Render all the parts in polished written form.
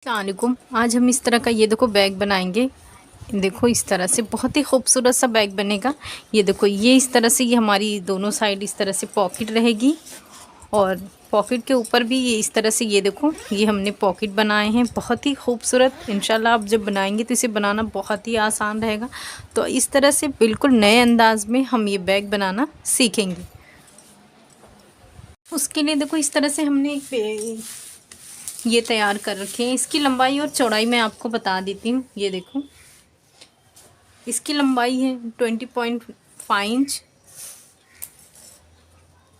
अस्सलामुअलैकुम। आज हम इस तरह का ये देखो बैग बनाएंगे। देखो इस तरह से बहुत ही खूबसूरत सा बैग बनेगा। ये देखो ये इस तरह से ये हमारी दोनों साइड इस तरह से पॉकेट रहेगी और पॉकेट के ऊपर भी ये इस तरह से ये देखो ये हमने पॉकेट बनाए हैं बहुत ही खूबसूरत। इंशाल्लाह आप जब बनाएंगे तो इसे बनाना बहुत ही आसान रहेगा। तो इस तरह से बिल्कुल नए अंदाज में हम ये बैग बनाना सीखेंगे। उसके लिए देखो इस तरह से हमने एक ये तैयार कर रखे हैं। इसकी लंबाई और चौड़ाई मैं आपको बता देती हूँ। ये देखो इसकी लंबाई है 20.5 इंच,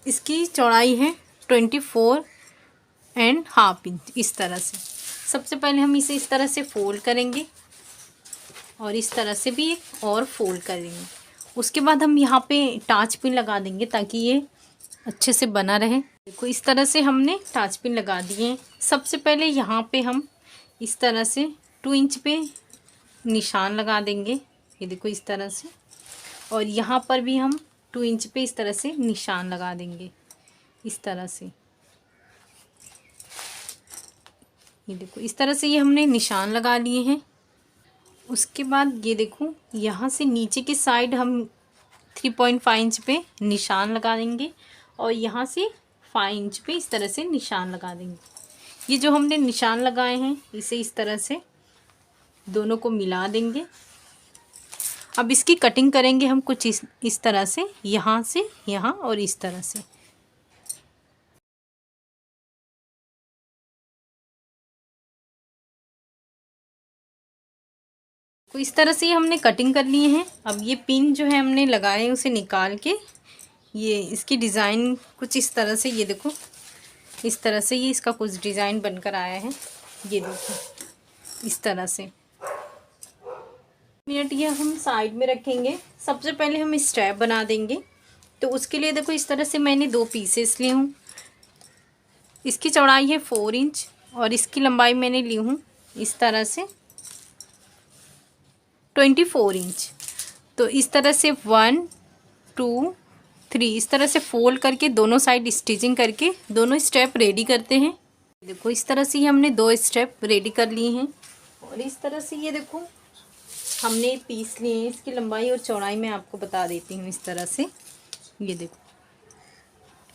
इसकी चौड़ाई है 24.5 इंच। इस तरह से सबसे पहले हम इसे इस तरह से फोल्ड करेंगे और इस तरह से भी एक और फोल्ड करेंगे। उसके बाद हम यहाँ पे टाच पिन लगा देंगे ताकि ये अच्छे से बना रहे। देखो इस तरह से हमने टाच पिन लगा दिए हैं। सबसे पहले यहाँ पे हम इस तरह से 2 इंच पे निशान लगा देंगे। ये देखो इस तरह से, और यहाँ पर भी हम 2 इंच पे इस तरह से निशान लगा देंगे। इस तरह से ये देखो इस तरह से ये हमने निशान लगा लिए हैं। उसके बाद ये देखो यहाँ से नीचे की साइड हम 3.5 इंच पे निशान लगा देंगे और यहाँ से 5 इंच पे इस तरह से निशान लगा देंगे। ये जो हमने निशान लगाए हैं इसे इस तरह से दोनों को मिला देंगे। अब इसकी कटिंग करेंगे हम कुछ इस तरह से, यहाँ से यहाँ और इस तरह से। तो इस तरह से ही हमने कटिंग कर लिए हैं। अब ये पिन जो है हमने लगाए हैं उसे निकाल के ये इसकी डिज़ाइन कुछ इस तरह से, ये देखो इस तरह से ये इसका कुछ डिज़ाइन बनकर आया है। ये देखो इस तरह से मिनट ये हम साइड में रखेंगे। सबसे पहले हम स्ट्रैप बना देंगे। तो उसके लिए देखो इस तरह से मैंने 2 पीसेस लिए हूँ। इसकी चौड़ाई है 4 इंच और इसकी लंबाई मैंने ली हूँ इस तरह से 24 इंच। तो इस तरह से 1 2 3 इस तरह से फोल्ड करके दोनों साइड स्टिचिंग करके दोनों स्टेप रेडी करते हैं। देखो इस तरह से ही हमने 2 स्टेप रेडी कर लिए हैं। और इस तरह से ये देखो हमने पीस लिए हैं। इसकी लंबाई और चौड़ाई मैं आपको बता देती हूँ। इस तरह से ये देखो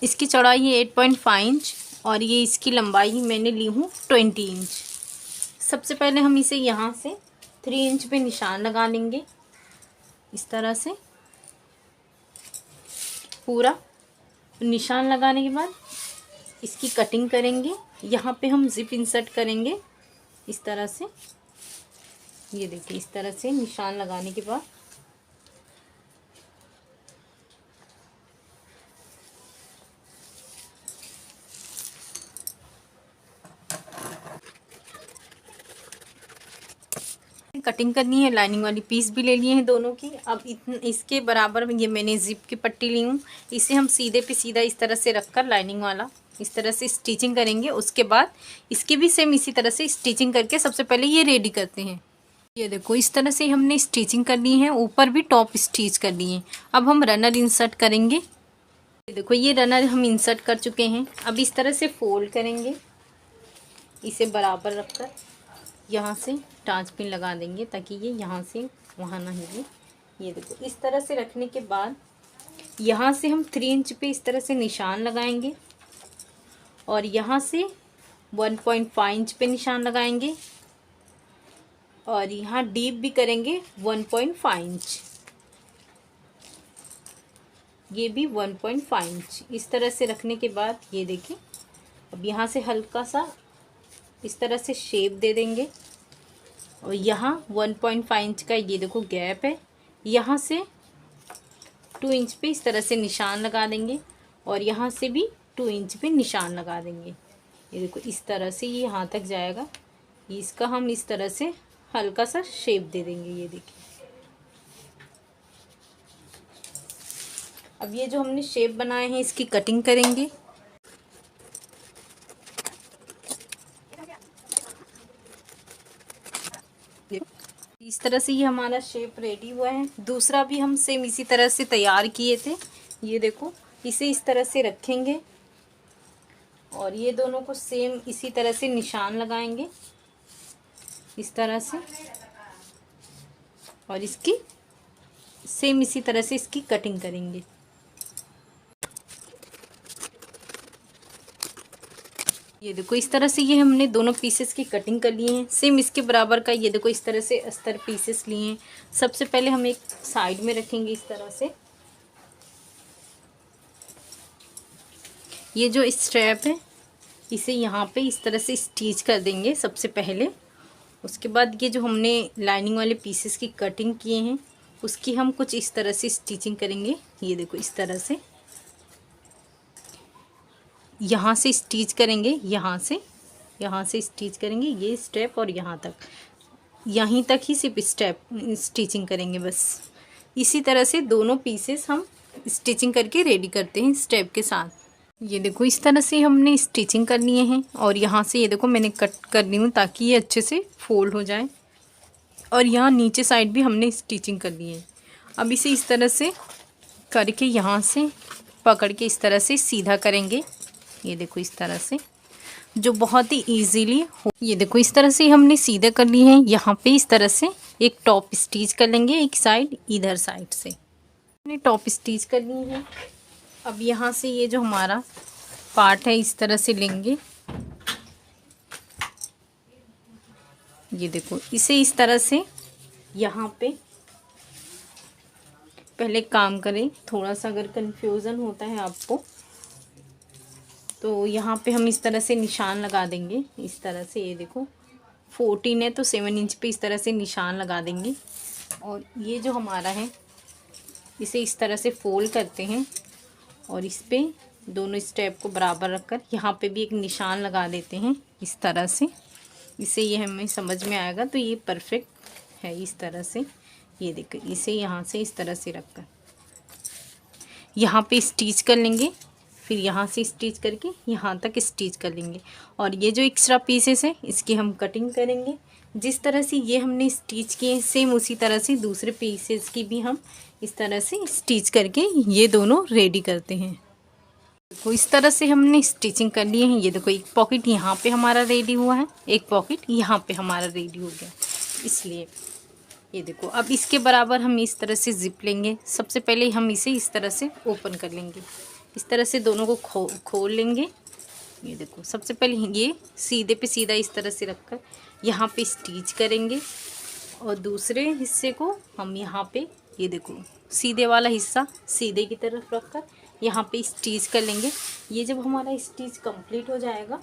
इसकी चौड़ाई है 8.5 इंच और ये इसकी लंबाई मैंने ली हूँ 20 इंच। सबसे पहले हम इसे यहाँ से 3 इंच पे निशान लगा लेंगे। इस तरह से पूरा निशान लगाने के बाद इसकी कटिंग करेंगे। यहाँ पे हम जिप इंसर्ट करेंगे इस तरह से। ये देखिए इस तरह से निशान लगाने के बाद कटिंग करनी है। लाइनिंग वाली पीस भी ले लिए हैं दोनों की। अब इसके बराबर ये मैंने जिप की पट्टी ली हूँ। इसे हम सीधे पे सीधा इस तरह से रखकर लाइनिंग वाला इस तरह से स्टिचिंग करेंगे। उसके बाद इसकी भी सेम इसी तरह से स्टिचिंग करके सबसे पहले ये रेडी करते हैं। ये देखो इस तरह से हमने स्टिचिंग कर ली है। ऊपर भी टॉप स्टिच कर लिए हैं। अब हम रनर इंसर्ट करेंगे। ये देखो ये रनर हम इंसर्ट कर चुके हैं। अब इस तरह से फोल्ड करेंगे, इसे बराबर रखकर यहाँ से टाँच पिन लगा देंगे ताकि ये यहाँ से वहाँ ना हिले। ये देखो इस तरह से रखने के बाद यहाँ से हम 3 इंच पे इस तरह से निशान लगाएंगे और यहाँ से 1.5 इंच पे निशान लगाएंगे और यहाँ डीप भी करेंगे 1.5 इंच, ये भी 1.5 इंच। इस तरह से रखने के बाद ये देखिए अब यहाँ से हल्का सा इस तरह से शेप दे देंगे और यहाँ 1.5 इंच का ये देखो गैप है। यहाँ से 2 इंच पे इस तरह से निशान लगा देंगे और यहाँ से भी 2 इंच पे निशान लगा देंगे। ये देखो इस तरह से ये यहाँ तक जाएगा। इसका हम इस तरह से हल्का सा शेप दे देंगे। ये देखिए अब ये जो हमने शेप बनाए हैं इसकी कटिंग करेंगे। इस तरह से ये हमारा शेप रेडी हुआ है। दूसरा भी हम सेम इसी तरह से तैयार किए थे। ये देखो इसे इस तरह से रखेंगे और ये दोनों को सेम इसी तरह से निशान लगाएंगे। इस तरह से, और इसकी सेम इसी तरह से इसकी कटिंग करेंगे। ये देखो इस तरह से ये हमने दोनों पीसेस की कटिंग कर लिए हैं। सेम इसके बराबर का ये देखो इस तरह से अस्तर पीसेस लिए हैं। सबसे पहले हम एक साइड में रखेंगे इस तरह से। ये जो स्ट्रैप है इसे यहाँ पे इस तरह से स्टिच कर देंगे सबसे पहले। उसके बाद ये जो हमने लाइनिंग वाले पीसेस की कटिंग किए हैं उसकी हम कुछ इस तरह से स्टिचिंग करेंगे। ये देखो इस तरह से यहाँ से स्टिच करेंगे, यहाँ से स्टिच करेंगे ये स्टेप, और यहाँ तक, यहीं तक ही सिर्फ स्टेप स्टिचिंग करेंगे बस। इसी तरह से दोनों पीसेस हम स्टिचिंग करके रेडी करते हैं स्टेप के साथ। ये देखो इस तरह से हमने स्टिचिंग कर लिए हैं, और यहाँ से ये देखो मैंने कट कर ली हूँ ताकि ये अच्छे से फोल्ड हो जाए, और यहाँ नीचे साइड भी हमने स्टिचिंग कर ली है। अब इसे इस तरह से करके यहाँ से पकड़ के इस तरह से सीधा करेंगे। ये देखो इस तरह से, जो बहुत ही इजीली हो। ये देखो इस तरह से हमने सीधे कर लिए हैं। यहाँ पे इस तरह से एक टॉप स्टिच कर लेंगे, एक साइड इधर साइड से हमने टॉप स्टिच कर ली है। अब यहाँ से ये जो हमारा पार्ट है इस तरह से लेंगे। ये देखो इसे इस तरह से यहाँ पे पहले काम करें। थोड़ा सा अगर कंफ्यूजन होता है आपको तो यहाँ पे हम इस तरह से निशान लगा देंगे। इस तरह से ये देखो 14 है तो 7 इंच पे इस तरह से निशान लगा देंगे। और ये जो हमारा है इसे इस तरह से फोल्ड करते हैं, और इस पे दोनों स्टेप को बराबर रखकर यहाँ पे भी एक निशान लगा देते हैं इस तरह से। इससे ये हमें समझ में आएगा तो ये परफेक्ट है। इस तरह से ये देखो इसे यहाँ से इस तरह से रखकर यहाँ पे स्टिच कर लेंगे, फिर यहाँ से स्टिच करके यहाँ तक स्टिच कर लेंगे। और ये जो एक्स्ट्रा पीसेस है इसकी हम कटिंग करेंगे। जिस तरह से ये हमने स्टिच किए सेम उसी तरह से दूसरे पीसेस की भी हम इस तरह से स्टिच करके ये दोनों रेडी करते हैं। देखो इस तरह से हमने स्टिचिंग कर लिए हैं। ये देखो एक पॉकेट यहाँ पे हमारा रेडी हुआ है, एक पॉकेट यहाँ पे हमारा रेडी हो गया। इसलिए ये देखो अब इसके बराबर हम इस तरह से जिप लेंगे। सबसे पहले हम इसे इस तरह से ओपन कर लेंगे। इस तरह से दोनों को खोल लेंगे। ये देखो सबसे पहले ये सीधे पे सीधा इस तरह से रखकर यहाँ पे स्टिच करेंगे, और दूसरे हिस्से को हम यहाँ पे ये देखो सीधे वाला हिस्सा सीधे की तरफ रखकर यहाँ पे स्टिच कर लेंगे। ये जब हमारा स्टिच कंप्लीट हो जाएगा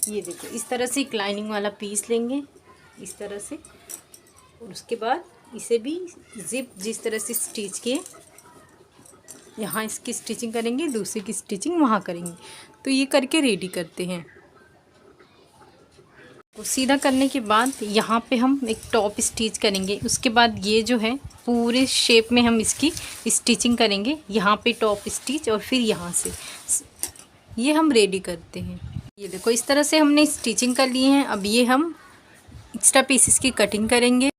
ये देखो इस तरह से एक लाइनिंग वाला पीस लेंगे इस तरह से, और उसके बाद इसे भी जिप जिस तरह से स्टिच किए यहाँ इसकी स्टिचिंग करेंगे, दूसरी की स्टिचिंग वहाँ करेंगे। तो ये करके रेडी करते हैं। तो सीधा करने के बाद यहाँ पे हम एक टॉप स्टिच करेंगे। उसके बाद ये जो है पूरे शेप में हम इसकी स्टिचिंग करेंगे। यहाँ पे टॉप स्टिच और फिर यहाँ से ये हम रेडी करते हैं। ये देखो इस तरह से हमने स्टिचिंग कर ली है। अब ये हम एक्स्ट्रा पीसेस की कटिंग करेंगे।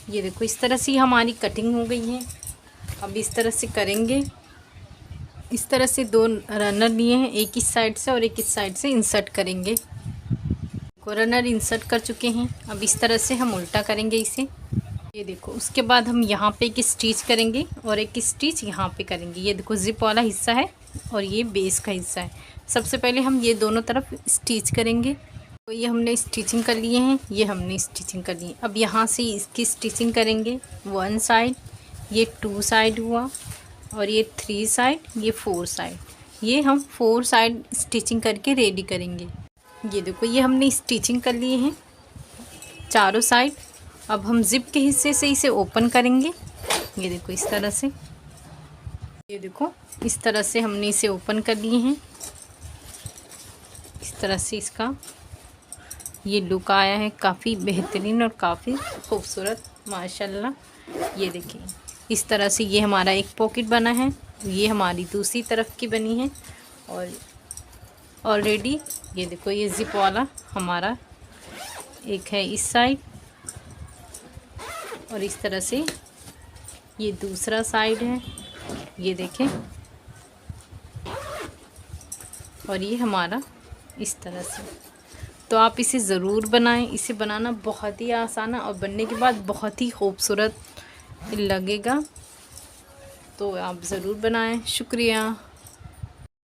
ये देखो इस तरह से हमारी कटिंग हो गई है। अब इस तरह से करेंगे। इस तरह से दो रनर लिए हैं, एक इस साइड से और एक इस साइड से इंसर्ट करेंगे। रनर इंसर्ट कर चुके हैं। अब इस तरह से हम उल्टा करेंगे इसे। ये देखो उसके बाद हम यहाँ पे एक स्टिच करेंगे और एक स्टिच यहाँ पे करेंगे। ये देखो जिप वाला हिस्सा है और ये बेस का हिस्सा है। सबसे पहले हम ये दोनों तरफ स्टिच करेंगे। तो ये हमने स्टिचिंग कर लिए हैं, ये हमने स्टिचिंग कर ली है। अब यहाँ से इसकी स्टिचिंग करेंगे। 1 साइड, ये 2 साइड हुआ, और ये 3 साइड, ये 4 साइड। ये हम 4 साइड स्टिचिंग करके रेडी करेंगे। ये देखो ये हमने स्टिचिंग कर लिए हैं चारों साइड। अब हम जिप के हिस्से से इसे ओपन करेंगे। ये देखो इस तरह से, ये देखो इस तरह से हमने इसे ओपन कर लिए हैं। इस तरह से इसका ये लुक आया है, काफ़ी बेहतरीन और काफ़ी खूबसूरत माशाल्लाह। ये देखिए इस तरह से ये हमारा एक पॉकेट बना है। ये हमारी दूसरी तरफ की बनी है, और ऑलरेडी ये देखो ये जिप वाला हमारा एक है इस साइड, और इस तरह से ये दूसरा साइड है, ये देखें। और ये हमारा इस तरह से। तो आप इसे ज़रूर बनाएं। इसे बनाना बहुत ही आसान है और बनने के बाद बहुत ही खूबसूरत लगेगा। तो आप ज़रूर बनाएं। शुक्रिया।